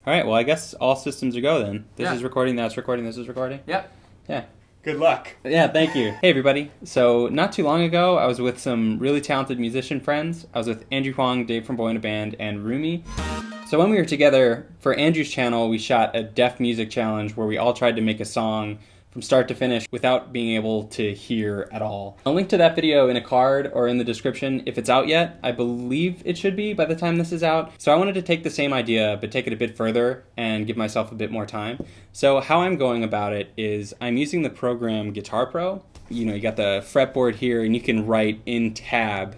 All right, well, I guess all systems are go then. This Yeah. is recording, that's recording, this is recording. Yep. Yeah. Good luck. Yeah, thank you. Hey, everybody. So, not too long ago, I was with some really talented musician friends. I was with Andrew Huang, Dave from Boy in a Band, and Rumi. So when we were together, for Andrew's channel, we shot a deaf music challenge where we all tried to make a song from start to finish without being able to hear at all. I'll link to that video in a card or in the description if it's out yet. I believe it should be by the time this is out. So I wanted to take the same idea, but take it a bit further and give myself a bit more time. So how I'm going about it is I'm using the program Guitar Pro. You know, you got the fretboard here and you can write in tab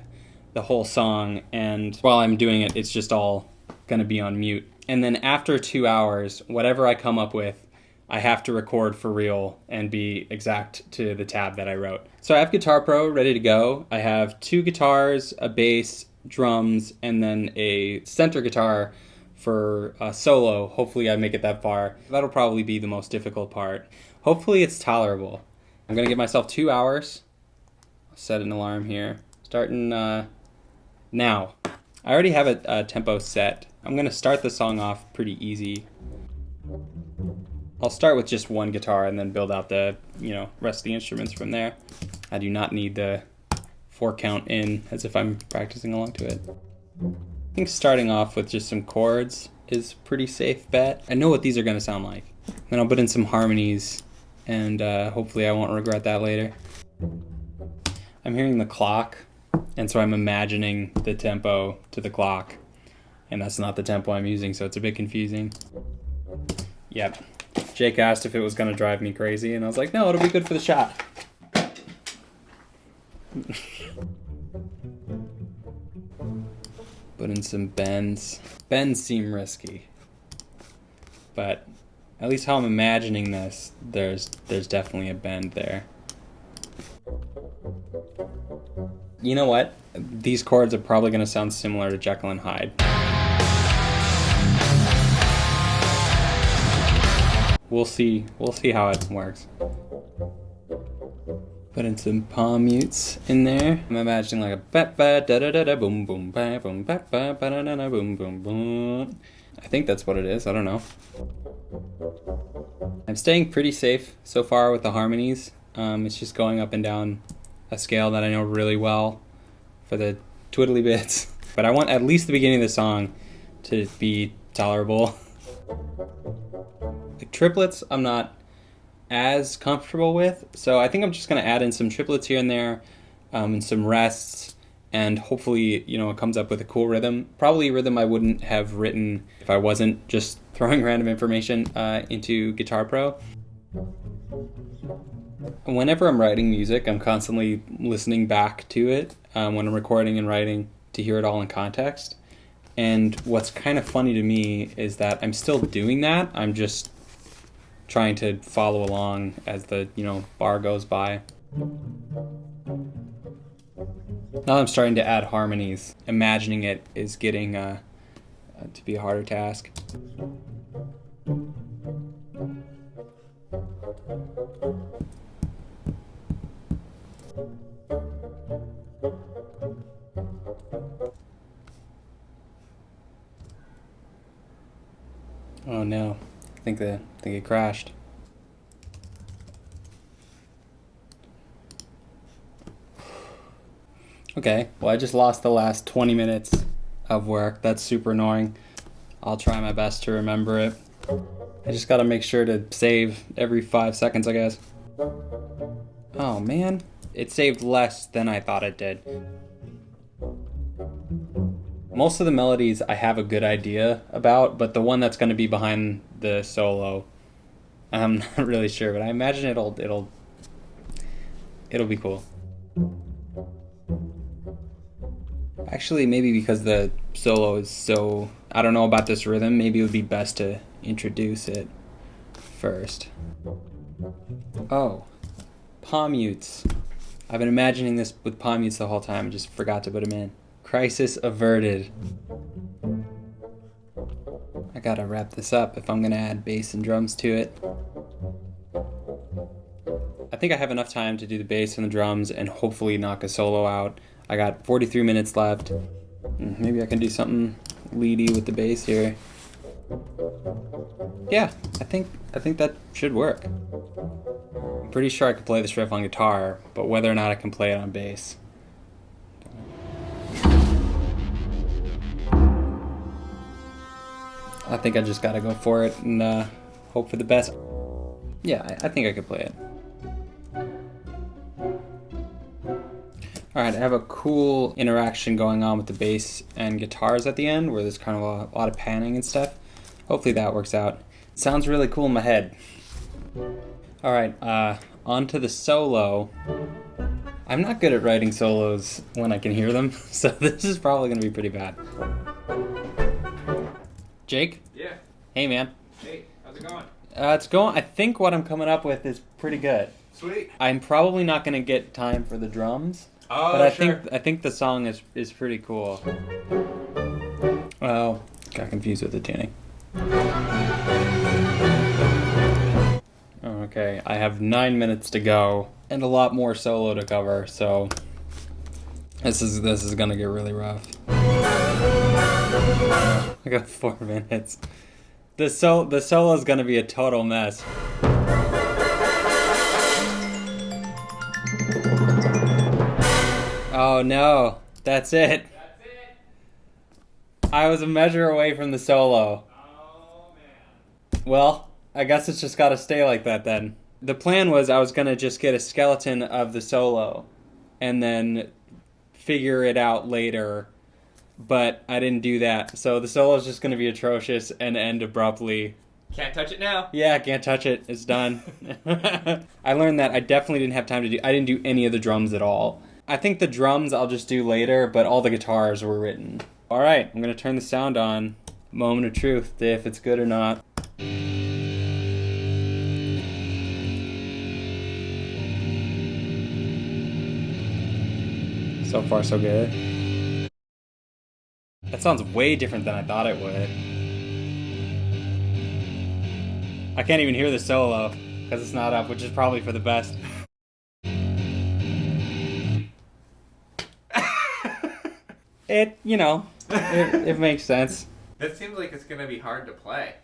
the whole song, and while I'm doing it, it's just all gonna be on mute. And then after 2 hours, whatever I come up with, I have to record for real and be exact to the tab that I wrote. So I have Guitar Pro ready to go. I have 2 guitars, a bass, drums, and then a center guitar for a solo. Hopefully I make it that far. That'll probably be the most difficult part. Hopefully it's tolerable. I'm gonna give myself 2 hours. I'll set an alarm here. Starting now. I already have a tempo set. I'm gonna start the song off pretty easy. I'll start with just one guitar and then build out the, rest of the instruments from there. I do not need the 4 count in as if I'm practicing along to it. I think starting off with just some chords is a pretty safe bet. I know what these are gonna sound like. Then I'll put in some harmonies and hopefully I won't regret that later. I'm hearing the clock, and so I'm imagining the tempo to the clock, and that's not the tempo I'm using, so it's a bit confusing. Yep. Jake asked if it was going to drive me crazy, and I was like, no, it'll be good for the shot. Put in some bends. Bends seem risky, but at least how I'm imagining this, there's definitely a bend there. You know what? These chords are probably going to sound similar to Jekyll and Hyde. We'll see how it works. Put in some palm mutes in there. I'm imagining like a ba ba da da da da boom boom ba boom ba ba ba da da da boom boom boom. I think that's what it is. I don't know. I'm staying pretty safe so far with the harmonies. It's just going up and down a scale that I know really well for the twiddly bits. But I want at least the beginning of the song to be tolerable. Like triplets, I'm not as comfortable with, so I think I'm just gonna add in some triplets here and there, and some rests, and hopefully, it comes up with a cool rhythm. Probably a rhythm I wouldn't have written if I wasn't just throwing random information into Guitar Pro. Whenever I'm writing music, I'm constantly listening back to it when I'm recording and writing to hear it all in context. And what's kind of funny to me is that I'm still doing that. I'm just trying to follow along as the, bar goes by. Now I'm starting to add harmonies. Imagining it is getting to be a harder task. Oh no, I think it crashed. Okay, well I just lost the last 20 minutes of work. That's super annoying. I'll try my best to remember it. I just gotta make sure to save every 5 seconds, I guess. Oh man, it saved less than I thought it did. Most of the melodies I have a good idea about, but the one that's going to be behind the solo, I'm not really sure, but I imagine it'll be cool. Actually, maybe because the solo is so, I don't know about this rhythm, maybe it would be best to introduce it first. Oh, palm mutes. I've been imagining this with palm mutes the whole time, I just forgot to put them in. Crisis averted. I gotta wrap this up if I'm gonna add bass and drums to it. I think I have enough time to do the bass and the drums and hopefully knock a solo out. I got 43 minutes left. Maybe I can do something leady with the bass here. Yeah, I think that should work. I'm pretty sure I could play this riff on guitar, but whether or not I can play it on bass. I think I just gotta go for it and hope for the best. Yeah, I think I could play it. Alright, I have a cool interaction going on with the bass and guitars at the end where there's kind of a lot of panning and stuff. Hopefully that works out. It sounds really cool in my head. Alright, on to the solo. I'm not good at writing solos when I can hear them, so this is probably going to be pretty bad. Jake? Yeah. Hey, man. Hey, how's it going? It's going. I think what I'm coming up with is pretty good. Sweet. I'm probably not going to get time for the drums. Oh, But sure. I think the song is pretty cool. Oh, got confused with the tuning. Okay, I have 9 minutes to go and a lot more solo to cover, so this is gonna get really rough. I got 4 minutes. The solo is gonna be a total mess. Oh no, that's it. That's it. I was a measure away from the solo. Oh, man. Well, I guess it's just gotta stay like that then. The plan was I was gonna just get a skeleton of the solo and then figure it out later, but I didn't do that. So the solo is just gonna be atrocious and end abruptly. Can't touch it now. Yeah, I can't touch it. It's done. I learned that I definitely didn't have time to do. I didn't do any of the drums at all. I think the drums I'll just do later, but all the guitars were written. All right, I'm gonna turn the sound on. Moment of truth, to if it's good or not. So far, so good. That sounds way different than I thought it would. I can't even hear the solo because it's not up, which is probably for the best. It makes sense. That seems like it's gonna be hard to play.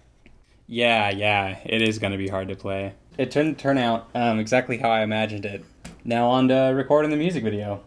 Yeah, it is going to be hard to play. It didn't turn out exactly how I imagined it. Now on to recording the music video.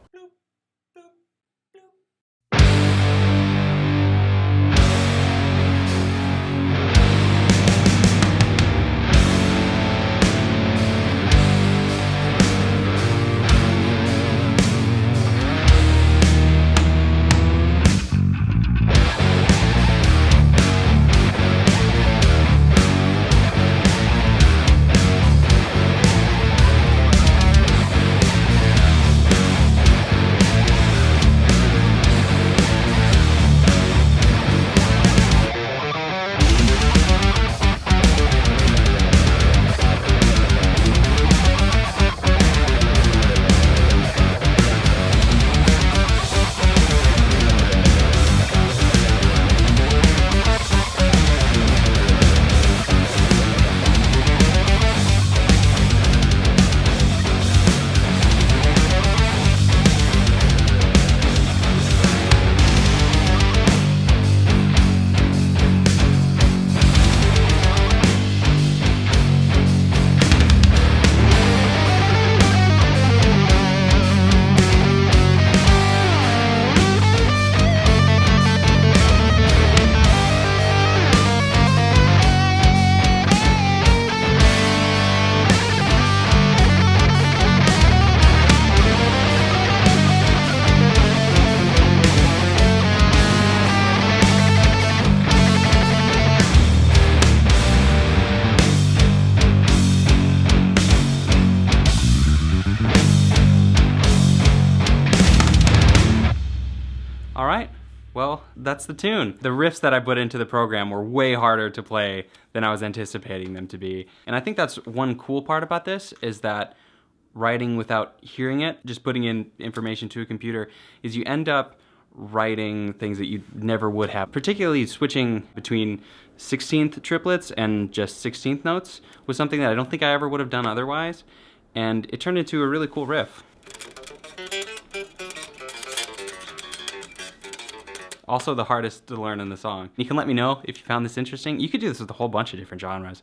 Alright, well, that's the tune. The riffs that I put into the program were way harder to play than I was anticipating them to be. And I think that's one cool part about this, is that writing without hearing it, just putting in information to a computer, is you end up writing things that you never would have. Particularly switching between 16th triplets and just 16th notes was something that I don't think I ever would have done otherwise. And it turned into a really cool riff. Also the hardest to learn in the song. You can let me know if you found this interesting. You could do this with a whole bunch of different genres.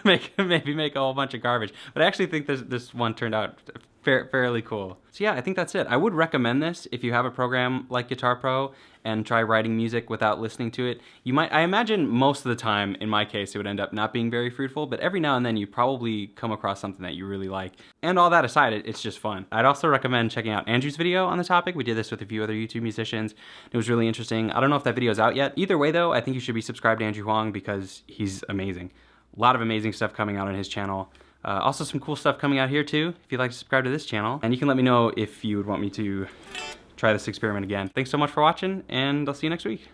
Maybe make a whole bunch of garbage. But I actually think this one turned out fairly cool. So yeah, I think that's it. I would recommend this if you have a program like Guitar Pro and try writing music without listening to it. I imagine most of the time, in my case, it would end up not being very fruitful, but every now and then you probably come across something that you really like. And all that aside, it's just fun. I'd also recommend checking out Andrew's video on the topic. We did this with a few other YouTube musicians. It was really interesting. I don't know if that video is out yet. Either way though, I think you should be subscribed to Andrew Huang because he's amazing. A lot of amazing stuff coming out on his channel. Also some cool stuff coming out here too, if you'd like to subscribe to this channel. And you can let me know if you would want me to try this experiment again. Thanks so much for watching, and I'll see you next week.